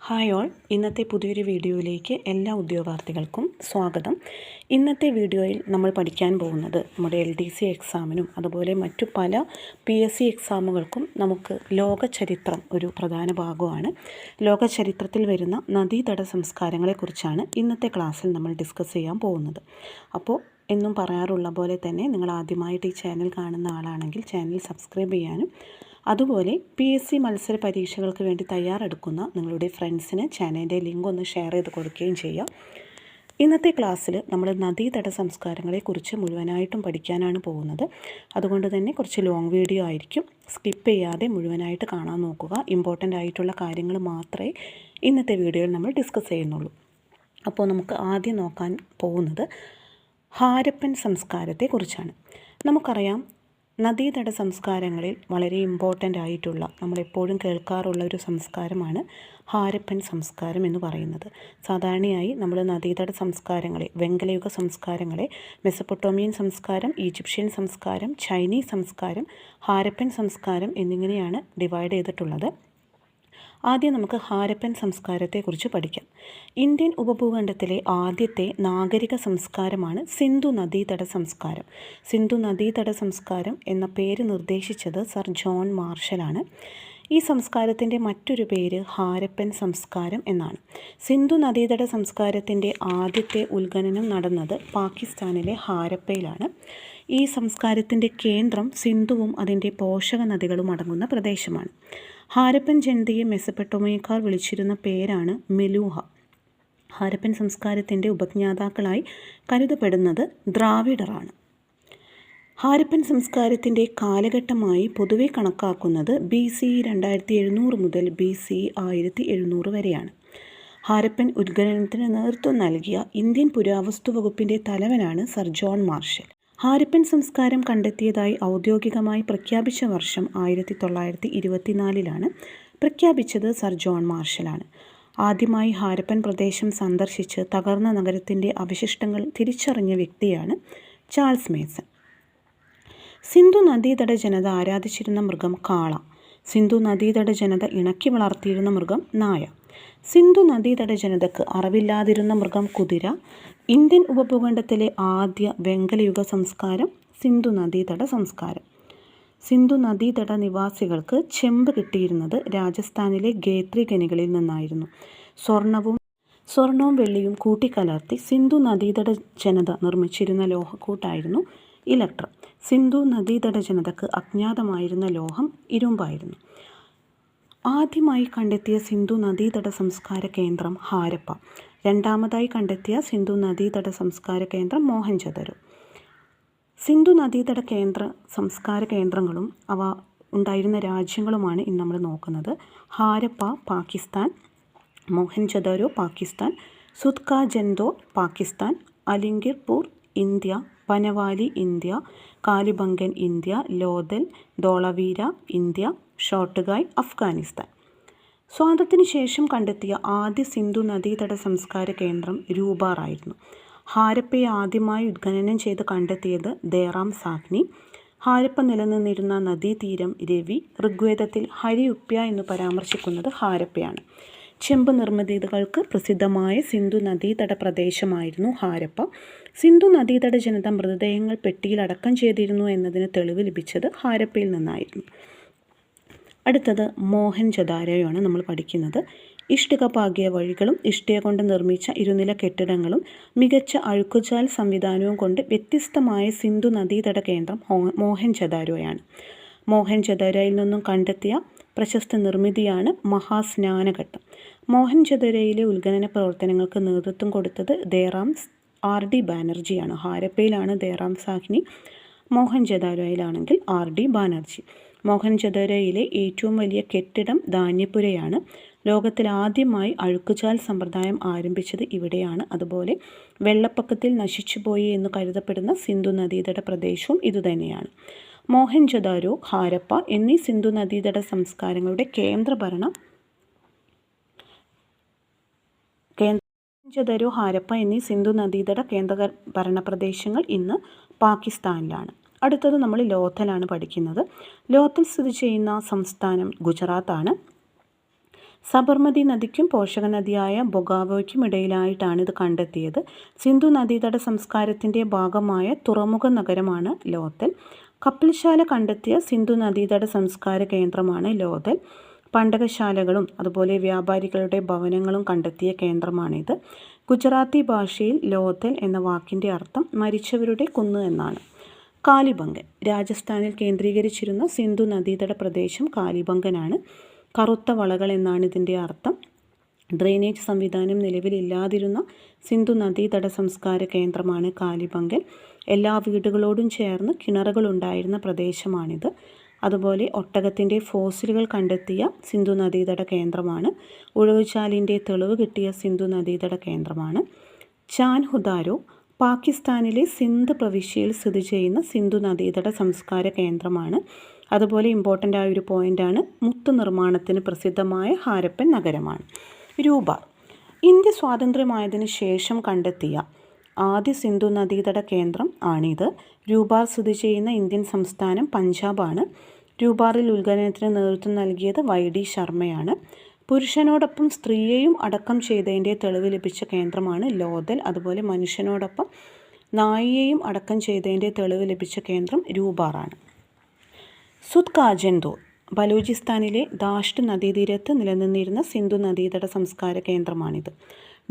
Hi all, ഇന്നത്തെ പുതിയൊരു വീഡിയോയിലേക്ക് എല്ലാ ഉദ്യോഗാർത്ഥികൾക്കും സ്വാഗതം. ഇന്നത്തെ വീഡിയോയിൽ നമ്മൾ പഠിക്കാൻ പോകുന്നത് നമ്മുടെ LDC എക്സാമിനും അതുപോലെ മറ്റു പല PSC എക്സാമുകൾക്കും നമുക്ക് ലോകചരിത്രം ഒരു പ്രധാന ഭാഗമാണ്. ലോകചരിത്രത്തിൽ വരുന്ന നദീതട സംസ്കാരങ്ങളെക്കുറിച്ചാണ് ഇന്നത്തെ ക്ലാസ്സിൽ നമ്മൾ ഡിസ്കസ് ചെയ്യാൻ പോകുന്നത്. അപ്പോൾ എന്നും പറയാറുള്ള പോലെ തന്നെ നിങ്ങൾ ആദ്യമായിട്ട് ഈ ചാനൽ കാണുന്ന ആളാണെങ്കിൽ ചാനൽ സബ്സ്ക്രൈബ് ചെയ്യാനും അതുപോലെ PSC മത്സര പരീക്ഷകൾക്ക് വേണ്ടി തയ്യാറെടുക്കുന്ന നിങ്ങളുടെ ഫ്രണ്ട്സിന് ചാനലിൻ്റെ ലിങ്ക് ഒന്ന് ഷെയർ ചെയ്ത് കൊടുക്കുകയും ചെയ്യാം. ഇന്നത്തെ ക്ലാസ്സിൽ നമ്മൾ നദീതട സംസ്കാരങ്ങളെക്കുറിച്ച് മുഴുവനായിട്ടും പഠിക്കാനാണ് പോകുന്നത്. അതുകൊണ്ട് തന്നെ കുറച്ച് ലോങ് വീഡിയോ ആയിരിക്കും. സ്കിപ്പ് ചെയ്യാതെ മുഴുവനായിട്ട് കാണാൻ നോക്കുക. ഇമ്പോർട്ടൻ്റ് ആയിട്ടുള്ള കാര്യങ്ങൾ മാത്രമേ ഇന്നത്തെ വീഡിയോയിൽ നമ്മൾ ഡിസ്കസ് ചെയ്യുന്നുള്ളൂ. അപ്പോൾ നമുക്ക് ആദ്യം നോക്കാൻ പോകുന്നത് ഹാരപ്പൻ സംസ്കാരത്തെക്കുറിച്ചാണ്. നമുക്കറിയാം, നദീതട സംസ്കാരങ്ങളിൽ വളരെ ഇമ്പോർട്ടൻ്റ് ആയിട്ടുള്ള നമ്മളെപ്പോഴും കേൾക്കാറുള്ള ഒരു സംസ്കാരമാണ് ഹാരപ്പൻ സംസ്കാരം എന്ന് പറയുന്നത്. സാധാരണയായി നമ്മൾ നദീതട സംസ്കാരങ്ങളെ, വെങ്കലയുഗ സംസ്കാരങ്ങളെ മെസപ്പൊട്ടോമിയൻ സംസ്കാരം, ഈജിപ്ഷ്യൻ സംസ്കാരം, ചൈനീസ് സംസ്കാരം, ഹാരപ്പൻ സംസ്കാരം എന്നിങ്ങനെയാണ് ഡിവൈഡ് ചെയ്തിട്ടുള്ളത്. ആദ്യം നമുക്ക് ഹാരപ്പൻ സംസ്കാരത്തെക്കുറിച്ച് പഠിക്കാം. ഇന്ത്യൻ ഉപഭൂഖണ്ഡത്തിലെ ആദ്യത്തെ നാഗരിക സംസ്കാരമാണ് സിന്ധു നദീതട സംസ്കാരം. സിന്ധു നദീതട സംസ്കാരം എന്ന പേര് നിർദ്ദേശിച്ചത് സർ ജോൺ മാർഷലാണ്. ഈ സംസ്കാരത്തിൻ്റെ മറ്റൊരു പേര് ഹാരപ്പൻ സംസ്കാരം എന്നാണ്. സിന്ധു നദീതട സംസ്കാരത്തിൻ്റെ ആദ്യത്തെ ഉത്ഖനനം നടന്നത് പാകിസ്ഥാനിലെ ഹാരപ്പയിലാണ്. ഈ സംസ്കാരത്തിൻ്റെ കേന്ദ്രം സിന്ധുവും അതിൻ്റെ പോഷക നദികളും അടങ്ങുന്ന പ്രദേശമാണ്. ഹാരപ്പൻ ജനതയെ മെസപ്പൊട്ടോമിയക്കാർ വിളിച്ചിരുന്ന പേരാണ് മെലൂഹ. ഹാരപ്പൻ സംസ്കാരത്തിൻ്റെ ഉപജ്ഞാതാക്കളായി കരുതപ്പെടുന്നത് ദ്രാവിഡറാണ്. ഹാരപ്പൻ സംസ്കാരത്തിൻ്റെ കാലഘട്ടമായി പൊതുവെ കണക്കാക്കുന്നത് BC 2700 മുതൽ BC 1700 വരെയാണ്. ഹാരപ്പൻ ഉത്ഖനനത്തിന് നേതൃത്വം നൽകിയ ഇന്ത്യൻ പുരാവസ്തു വകുപ്പിൻ്റെ തലവനാണ് സർ ജോൺ മാർഷൽ. ഹാരപ്പൻ സംസ്കാരം കണ്ടെത്തിയതായി ഔദ്യോഗികമായി പ്രഖ്യാപിച്ച വർഷം 1924 പ്രഖ്യാപിച്ചത് സർ ജോൺ മാർഷലാണ്. ആദ്യമായി ഹാരപ്പൻ പ്രദേശം സന്ദർശിച്ച് തകർന്ന നഗരത്തിൻ്റെ അവശിഷ്ടങ്ങൾ തിരിച്ചറിഞ്ഞ വ്യക്തിയാണ് ചാൾസ് മേസൺ. സിന്ധു നദീതട ജനത ആരാധിച്ചിരുന്ന മൃഗം കാള. സിന്ധു നദീതട ജനത ഇണക്കി വളർത്തിയിരുന്ന മൃഗം നായ. സിന്ധു നദീതട ജനതയ്ക്ക് അറിവില്ലാതിരുന്ന മൃഗം കുതിര. ഇന്ത്യൻ ഉപഭൂഖണ്ഡത്തിലെ ആദ്യ വെങ്കലയുഗ സംസ്കാരം സിന്ധു നദീതട സംസ്കാരം. സിന്ധു നദീതട നിവാസികൾക്ക് ചെമ്പ് കിട്ടിയിരുന്നത് രാജസ്ഥാനിലെ ഗേത്രി ഖനികളിൽ നിന്നായിരുന്നു. സ്വർണവും വെള്ളിയും കൂട്ടിക്കലർത്തി സിന്ധു നദീതട ജനത നിർമ്മിച്ചിരുന്ന ലോഹക്കൂട്ടായിരുന്നു ഇലക്ട്രം. സിന്ധു നദീതട ജനതയ്ക്ക് അജ്ഞാതമായിരുന്ന ലോഹം ഇരുമ്പായിരുന്നു. ആദ്യമായി കണ്ടെത്തിയ സിന്ധു നദീതട സംസ്കാര കേന്ദ്രം ഹാരപ്പ. രണ്ടാമതായി കണ്ടെത്തിയ സിന്ധു നദീതട സംസ്കാര കേന്ദ്രം മോഹൻജദാരോ. സിന്ധു നദീതട സംസ്കാര കേന്ദ്രങ്ങളും അവ ഉണ്ടായിരുന്ന രാജ്യങ്ങളുമാണ് ഇന്ന് നമ്മൾ നോക്കുന്നത്. Harappa Pakistan, Mohenjodaro Pakistan, Sutkagendor Pakistan, Alamgirpur India, Banawali India, Kalibangan India, Lothal, Dholavira India, Shortugai Afghanistan. സ്വാതന്ത്ര്യത്തിന് ശേഷം കണ്ടെത്തിയ ആദ്യ സിന്ധു നദീതട സംസ്കാര കേന്ദ്രം രൂപാർ ആയിരുന്നു. ഹാരപ്പയെ ആദ്യമായി ഉത്ഖനനം ചെയ്ത് കണ്ടെത്തിയത് ദേറാം സാഹ്നി. ഹാരപ്പ നിലനിന്നിരുന്ന നദീതീരം രവി. ഋഗ്വേദത്തിൽ ഹരിയുപ്യ എന്ന് പരാമർശിക്കുന്നത് ഹാരപ്പയാണ്. ചെമ്പ് നിർമ്മിതികൾക്ക് പ്രസിദ്ധമായ സിന്ധു നദീതട പ്രദേശമായിരുന്നു ഹാരപ്പ. സിന്ധു നദീതട ജനത മൃതദേഹങ്ങൾ പെട്ടിയിൽ അടക്കം ചെയ്തിരുന്നു എന്നതിന് തെളിവ് ലഭിച്ചത് ഹാരപ്പയിൽ നിന്നായിരുന്നു. അടുത്തത് മോഹൻജദാരോയാണ് നമ്മൾ പഠിക്കുന്നത്. ഇഷ്ടിക പാകിയ വഴികളും ഇഷ്ടിക കൊണ്ട് നിർമ്മിച്ച ഇരുനില കെട്ടിടങ്ങളും മികച്ച അഴുക്കുചാൽ സംവിധാനവും കൊണ്ട് വ്യത്യസ്തമായ സിന്ധു നദീതട കേന്ദ്രം മോഹൻജദാരോയാണ്. മോഹൻജദാരോയിൽ നിന്നും കണ്ടെത്തിയ പ്രശസ്ത നിർമ്മിതിയാണ് മഹാസ്നാനഘട്ടം. മോഹൻജദാരോയിലെ ഉത്ഖനന പ്രവർത്തനങ്ങൾക്ക് നേതൃത്വം കൊടുത്തത് ദേറാം RD ബാനർജിയാണ്. ഹാരപ്പയിലാണ് ദേറാം സാഹ്നി, മോഹൻജദാരോയിലാണെങ്കിൽ RD ബാനർജി. മോഹൻജദാരോയിലെ ഏറ്റവും വലിയ കെട്ടിടം ധാന്യപ്പുരയാണ്. ലോകത്തിൽ ആദ്യമായി അഴുക്കുചാൽ സമ്പ്രദായം ആരംഭിച്ചത് ഇവിടെയാണ്. അതുപോലെ വെള്ളപ്പൊക്കത്തിൽ നശിച്ചുപോയി എന്ന് കരുതപ്പെടുന്ന സിന്ധു നദീതട പ്രദേശവും ഇതുതന്നെയാണ്. മോഹൻജദാരോ, ഹാരപ്പ എന്നീ സിന്ധു നദീതട സംസ്കാരങ്ങളുടെ മോഹൻജദാരോ, ഹാരപ്പ എന്നീ സിന്ധു നദീതട കേന്ദ്രഭരണ പ്രദേശങ്ങൾ ഇന്ന് പാകിസ്ഥാനിലാണ്. അടുത്തത് നമ്മൾ ലോഥലാണ് പഠിക്കുന്നത്. ലോഥൽ സ്ഥിതി ചെയ്യുന്ന സംസ്ഥാനം ഗുജറാത്താണ്. സബർമതി നദിക്കും പോഷക നദിയായ ബൊഗാവോയ്ക്കും ഇടയിലായിട്ടാണ് ഇത് കണ്ടെത്തിയത്. സിന്ധു നദീതട സംസ്കാരത്തിൻ്റെ ഭാഗമായ തുറമുഖ നഗരമാണ് ലോഥൽ. കപ്പൽശാല കണ്ടെത്തിയ സിന്ധു നദീതട സംസ്കാര കേന്ദ്രമാണ് ലോഥൽ. പണ്ടകശാലകളും അതുപോലെ വ്യാപാരികളുടെ ഭവനങ്ങളും കണ്ടെത്തിയ കേന്ദ്രമാണിത്. ഗുജറാത്തി ഭാഷയിൽ ലോഥൽ എന്ന വാക്കിൻ്റെ അർത്ഥം മരിച്ചവരുടെ കുന്ന് എന്നാണ്. കാലിബംഗൻ രാജസ്ഥാനിൽ കേന്ദ്രീകരിച്ചിരുന്ന സിന്ധു നദീതട പ്രദേശം കാലിബംഗനാണ്. കറുത്ത വളകൾ എന്നാണ് ഇതിൻ്റെ അർത്ഥം. ഡ്രെയിനേജ് സംവിധാനം നിലവിലില്ലാതിരുന്ന സിന്ധു നദീതട സംസ്കാര കേന്ദ്രമാണ് കാലിബംഗൻ. എല്ലാ വീടുകളോടും ചേർന്ന് കിണറുകളുണ്ടായിരുന്ന പ്രദേശമാണിത്. അതുപോലെ ഒട്ടകത്തിൻ്റെ ഫോസിലുകൾ കണ്ടെത്തിയ സിന്ധു നദീതട കേന്ദ്രമാണ്. ഉഴവുചാലിൻ്റെ തെളിവ് കിട്ടിയ സിന്ധു നദീതട കേന്ദ്രമാണ്. ചാൻഹുദാരോ പാകിസ്ഥാനിലെ സിന്ധ് പ്രവിശ്യയിൽ സ്ഥിതി ചെയ്യുന്ന സിന്ധു നദീതട സംസ്കാര കേന്ദ്രമാണ്. അതുപോലെ ഇമ്പോർട്ടൻ്റ് ആയ ഒരു പോയിൻ്റാണ്, മുത്ത് നിർമ്മാണത്തിന് പ്രസിദ്ധമായ ഹാരപ്പൻ നഗരമാണ്. രൂപാർ ഇന്ത്യ സ്വാതന്ത്ര്യമായതിനു ശേഷം കണ്ടെത്തിയ ആദ്യ സിന്ധു നദീതട കേന്ദ്രം ആണിത്. രൂപാർ സ്ഥിതി ചെയ്യുന്ന ഇന്ത്യൻ സംസ്ഥാനം പഞ്ചാബാണ്. രൂപാറിൽ ഉത്ഖനനത്തിന് നേതൃത്വം നൽകിയത് YD ശർമ്മയാണ്. പുരുഷനോടൊപ്പം സ്ത്രീയെയും അടക്കം ചെയ്തതിൻ്റെ തെളിവ് ലഭിച്ച കേന്ദ്രമാണ് ലോഥൽ. അതുപോലെ മനുഷ്യനോടൊപ്പം നായിയെയും അടക്കം ചെയ്തതിൻ്റെ തെളിവ് ലഭിച്ച കേന്ദ്രം രൂപാറാണ്. സുത്കാജൻദോർ ബലൂചിസ്ഥാനിലെ ദാഷ്ട് നദീതീരത്ത് നിലനിന്നിരുന്ന സിന്ധു നദീതട സംസ്കാര കേന്ദ്രമാണിത്.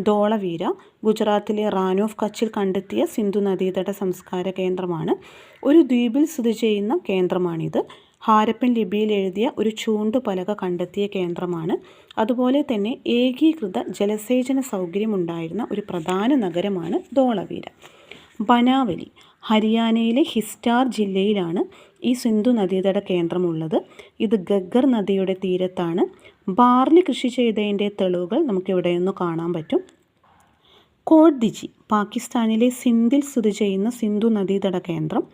ധോളവീര ഗുജറാത്തിലെ റാൻ ഓഫ് കച്ചിൽ കണ്ടെത്തിയ സിന്ധു നദീതട സംസ്കാര കേന്ദ്രമാണ്. ഒരു ദ്വീപിൽ സ്ഥിതി ചെയ്യുന്ന കേന്ദ്രമാണിത്. ഹാരപ്പൻ ലിപിയിൽ എഴുതിയ ഒരു ചൂണ്ടുപലക കണ്ടെത്തിയ കേന്ദ്രമാണ്. അതുപോലെ തന്നെ ഏകീകൃത ജലസേചന സൗകര്യമുണ്ടായിരുന്ന ഒരു പ്രധാന നഗരമാണ് ധോളവീര. ബനാവലി ഹരിയാനയിലെ ഹിസ്റ്റാർ ജില്ലയിലാണ് ഈ സിന്ധു നദീതട കേന്ദ്രമുള്ളത്. ഇത് ഗഗ്ഗർ നദിയുടെ തീരത്താണ്. ബാർലി കൃഷി ചെയ്തതിൻ്റെ തെളിവുകൾ നമുക്കിവിടെ നിന്ന് കാണാൻ പറ്റും. കോട്ദിജി പാകിസ്ഥാനിലെ സിന്ധിൽ സ്ഥിതി ചെയ്യുന്ന സിന്ധു നദീതട കേന്ദ്രം.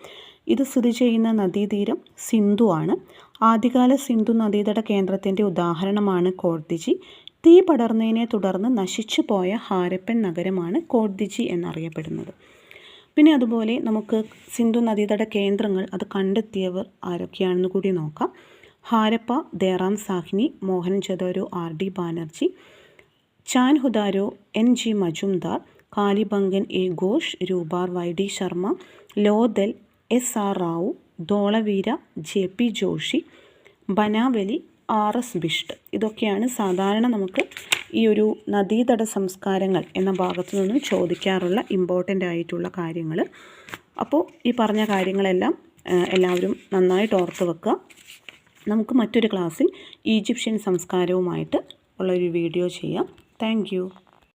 ഇത് സ്ഥിതി ചെയ്യുന്ന നദീതീരം സിന്ധു ആണ്. ആദ്യകാല സിന്ധു നദീതട കേന്ദ്രത്തിൻ്റെ ഉദാഹരണമാണ് കോട്ദിജി. തീ പടർന്നതിനെ തുടർന്ന് നശിച്ചു പോയ ഹാരപ്പൻ നഗരമാണ് കോട്ദിജി എന്നറിയപ്പെടുന്നത്. പിന്നെ അതുപോലെ നമുക്ക് സിന്ധു നദീതട കേന്ദ്രങ്ങൾ അത് കണ്ടെത്തിയവർ ആരൊക്കെയാണെന്ന് കൂടി നോക്കാം. Harappa ദേറാം Sahni, Mohenjo-daro RD Banerjee, Chanhudaro NG Majumdar, Kalibangan A Ghosh, രൂപാർ YD Sharma, Lothal SR Rao, Dholavira JP Joshi, ബനാവലി RS Bisht. ഇതൊക്കെയാണ് സാധാരണ നമുക്ക് ഈ ഒരു നദീതട സംസ്കാരങ്ങൾ എന്ന ഭാഗത്തു നിന്നും ചോദിക്കാറുള്ള ഇമ്പോർട്ടൻ്റ് ആയിട്ടുള്ള കാര്യങ്ങൾ. അപ്പോൾ ഈ പറഞ്ഞ കാര്യങ്ങളെല്ലാം എല്ലാവരും നന്നായിട്ട് ഓർത്ത് വെക്കുക. നമുക്ക് മറ്റൊരു ക്ലാസ്സിൽ ഈജിപ്ഷ്യൻ സംസ്കാരവുമായിട്ട് ഉള്ളൊരു വീഡിയോ ചെയ്യാം. താങ്ക്